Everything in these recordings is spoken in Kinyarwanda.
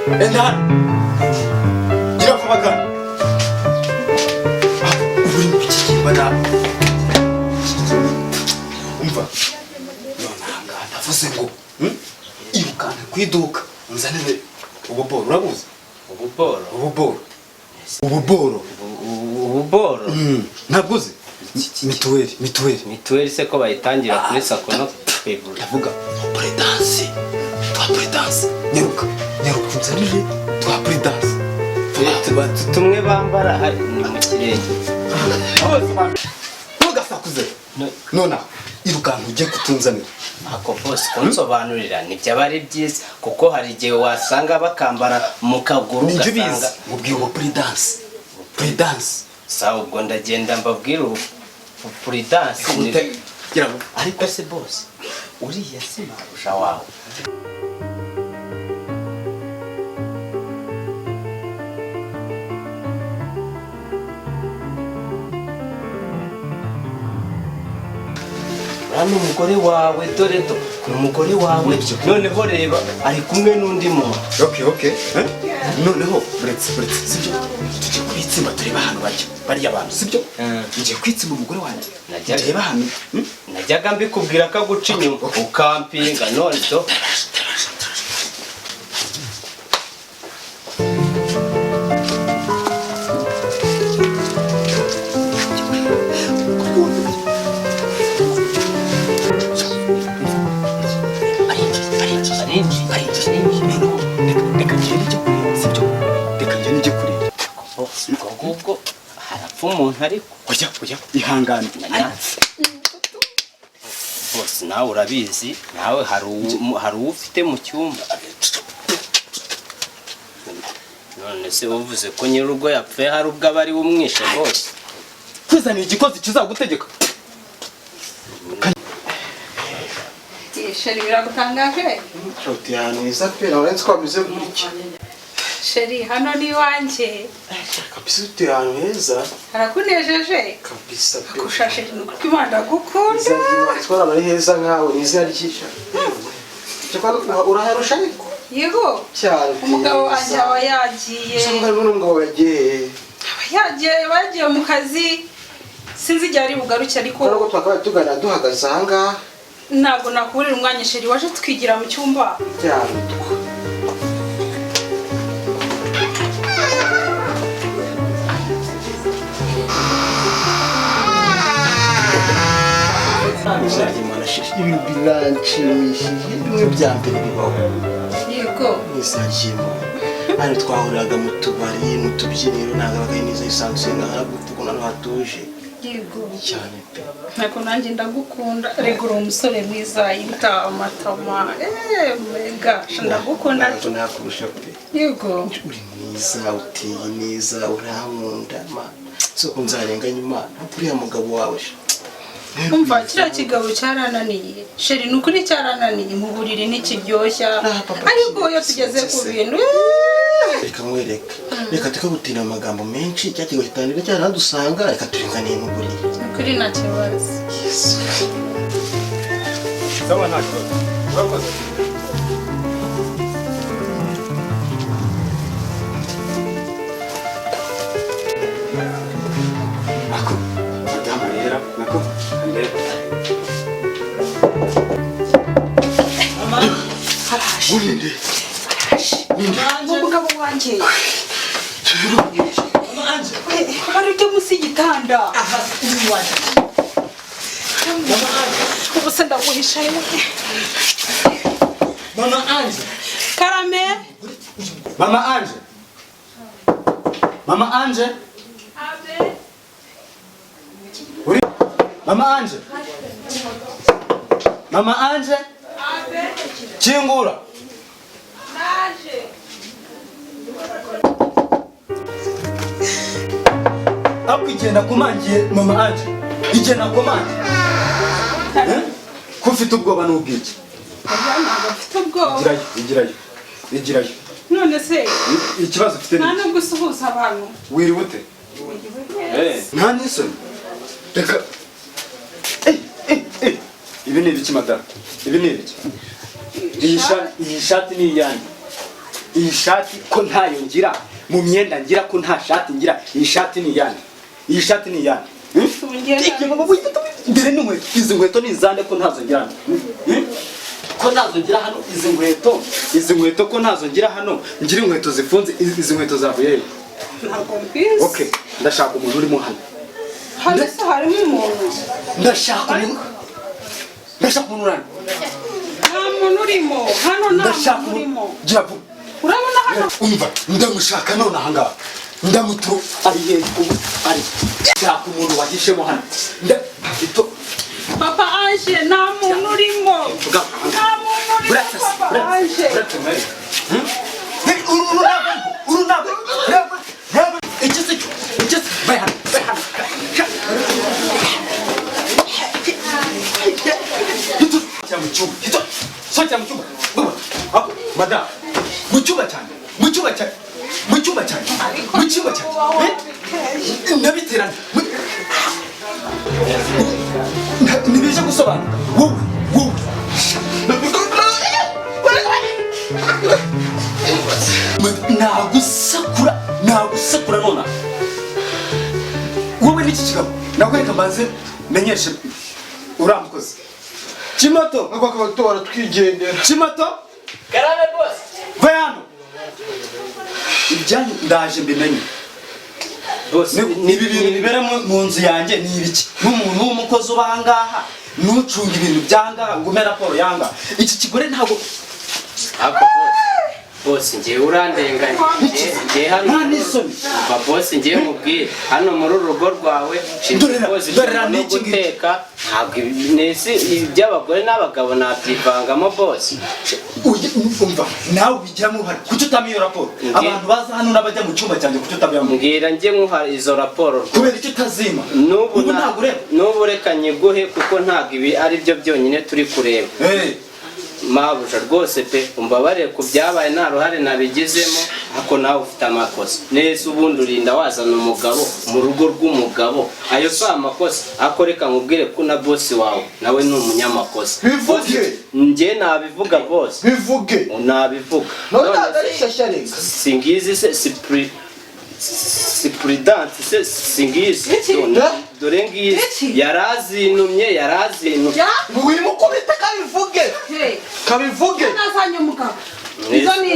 Enda gira vuba kandi uri mu kigimba na umva nonanga ndavuze ngo irukane ku iduka unzanire ububoro urabuze ububoro ntabwo mituweli se ko bayitangira kuri sako no kwegura ndavuga twa nyaruka unzanire twa predanse tumwe bambara hari ni mu kirenge ntugasakuze nona irukane ujye kutunzanira ako bose kunsobanurira nibyo aba ari byiza kuko hari igihe wasanga bakambara mu kaguru ugasanga mubwiye ubu predanse sawa ubwo ndagenda mbabwira ubu predanse ariko se bose uriya si marusha wawe n'umugore wawe dore umugore wawe noneho reba ari kumwe n'undi muntu okay noneho buretse sibyo tujye kwitsimba tureba ahantu bariya abantu sibyo ngiye kwitsimba umugore wanjye tureba hano najyaga mbikubwira ko aguca inyuma ukampinga none do ubwo harapfa umuntu ariko oya ihangane bose nawe urabizi nawe hari ufite mu cyumba none se uvuze ko nyirugo yapfuye hari ubwo aba ari umwishe bose kwizanira igikozi kizagutegeka Sheri biragutangaje shoti hano izapera urenze ko bize gutya Sheri hano ni wanje kabisa uti hano heza harakunejeje kabisa kushashe nuko Imana gukunda twara bari heza nkawe nizina ryisha cyakora uraharusha ariko yego cyane umugabo wanje aba yagiye n'umugabo yagiye mu kazi sinzi igihe ari bugaruke ariko nubwo twakabaye tugana duhagaze ahangaha ntabwo nakuburira umwanya Sheri waje twigira mu cyumba cyane ibintu biranshimishije bimwe bya mbere bibaho yego nisangiyemo hano twahuriraga mu tubari mu tubyiniro ntabwo neza isanzwe nk'ahabwo no hatuje yego cyane pe nako nanjye ndagukunda regura umusore mwiza yita amatama mega ndagukunda nakurusha pe yego uri mwiza uteye neza urankunda ma soko nzarenganya Imana uriya mugabo wawe umva kiriya kigabo cyarananiye Sheri nukuri cyarananiye mu buriri n'ikiryoshya ariko iyo tugeze ku bintu reka mwereka reka tukagutina amagambo menshi cya kigo kitandika cyaradusanga reka turinganiye mu buriri nukuri nta kibazo sawa nta kibazo urakoze Ninde? umugabo wanjye bari ujya munsi y'igitanda ubu se ndaguhisha Mama Ange Karame Mama Ange Mama Ange Mama Ange Mama Ange Kingura Akugenda kumangiye Mama Ange igenda kumangiye ko ufite ubwoba n'ubwiki igirayo none se ikibazo ufite nta nubwo usuhuza abantu wiriwe ute nta n'isoni reka ibi ni ibiki madara ibi ni ibiki iyi shati ni iyanjye iyi shati ko ntayo ngira mu myenda ngira ko nta shati ngira iyi shati ni iyande iyi shati ni iyande mbere n'inkweto izi nkweto ni izande ko ntazo ngira ko nazo ngira hano izi nkweto ko nazo ngira hano ngira inkweto zifunze izi nkweto zavuye ntabwo mbizi. okay ndashaka umuntu urimo hano hano se harimo umuntu ndashaka umuntu urano nta muntu urimo hano nta muntu urimo jabu urabona hano umva ndamushaka none ahangaha ndamuturo ari ubu ari shaka umuntu wagishemo hano papa Ange nta muntu urimo nta muntu urimo papa Ange urunabo igeze baya madam mu cyumba cyane ndabiterana ntibije gusobanura wowe nagusakura nona wowe n'iki kigabo nakwereka mbanze menyeshe uramukoze Chimoto akakabatora twigendera Chimoto karame boss vayano ibyanyu ndaje mbimenye boss ni ibintu bibere mu nzu yanjye ni ibiki n'umuntu w'umukozi ubangaha nucunga ibintu byanga ngume raporo yanga iki kigore ntago aka boss ngiye urandenganya ngiye hano nta n'isoni boss ngiye mubwire hano muri urugo rwawe dorera no guteka ntabwo nese iby'abagore n'abagabo nabyivangamo boss umva nawe ubigiramo uruhare kuki utamiye iyo raporo abantu baza hano n'abajya mu cyumba cyanjye kuki utabiyamo mbwira njye nkuha izo raporo kubera icyo utazima n'ubu ntabwo ureba n'ubu reka nyiguhe kuko ntabwo ibi ari byo byonyine turi kureba mabuja rwose pe umbabarire ku byabaye nta ruhare nabigizemo ako nawe ufite amakosa neza ubundi urinda wazana umugabo mu rugo rw'umugabo ayo si amakosa ako reka nkubwire ko na bosi wawe nawe ni umunyamakosa bivuge njye nabivuga bosi bivuge nabivuga none ari shasharega singizi se si prudent se singizi dore ngizi yarazinumye wimukubita kabivuge nazanye umugabo izo ni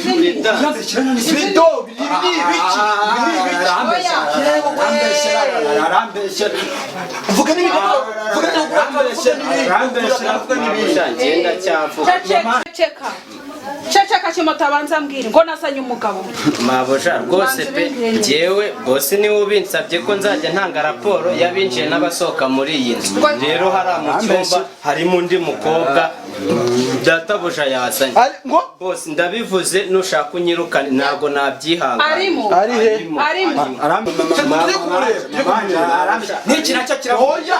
prudent bido bibiki arambeshe vuga n'ibindi ngenda cyavuga ceceka Chimoto abanza mbwira ngo nazanye umugabo mabuja rwose pe njyewe bose niwe ubinsabye ko nzajya ntanga raporo y'abinjiye n'abasohoka muri iyi nzu rero hari mu cyumba harimo undi mukobwa databuja yazanye bose ndabivuze nushaka unyirukane ntabwo nabyihanga arimo n'iki nacyo kirahoya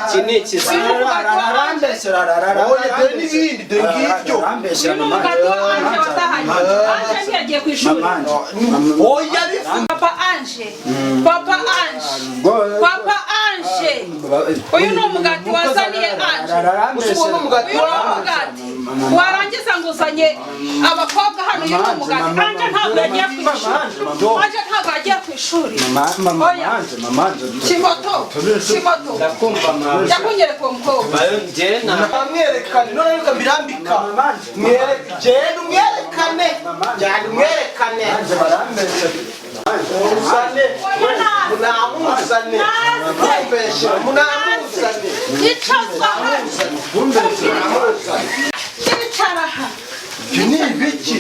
iki ni ikizira Papa Ange uyu ni umugati wazaniye Ange uyu ni umugati warangiza ngo uzanye abakobwa hano uyu ni umugati Ange ntabwo yagiye ku ishuri Chimoto yakunyereka uwo mukobwa amwerekane none reka mbirambika mwerekane munamuzane Icara ni ibiki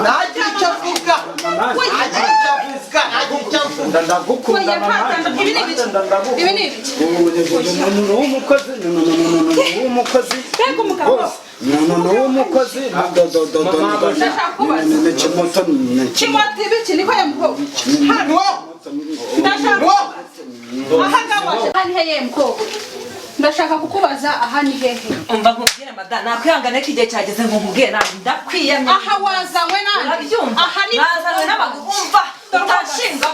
nagira icyo avuga ndagukunda ibi ni ibiki w'umukozi Chimoto ibiki niko yamukobwa ndashaka kukubaza aha ni hehe umva nkubwire madame nakwihangana ko igihe cyageze ngo nkubwire nawe ndakwiyamye aha wazanywe nande urabyumva aha ni nazanywe n'amaguru umva utanshinga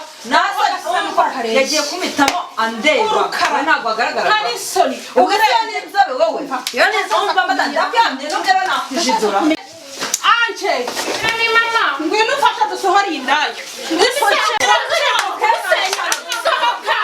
yagiye kumitamo andeba ntabwo agaragara hari isoni ubwo rero ni inzobe wowe iyo ni inzobe mba mbatangira kwiyamye nubwo rero nakujijura anje ni mama ngwino ufasha dusohora iyi ndayo sohoka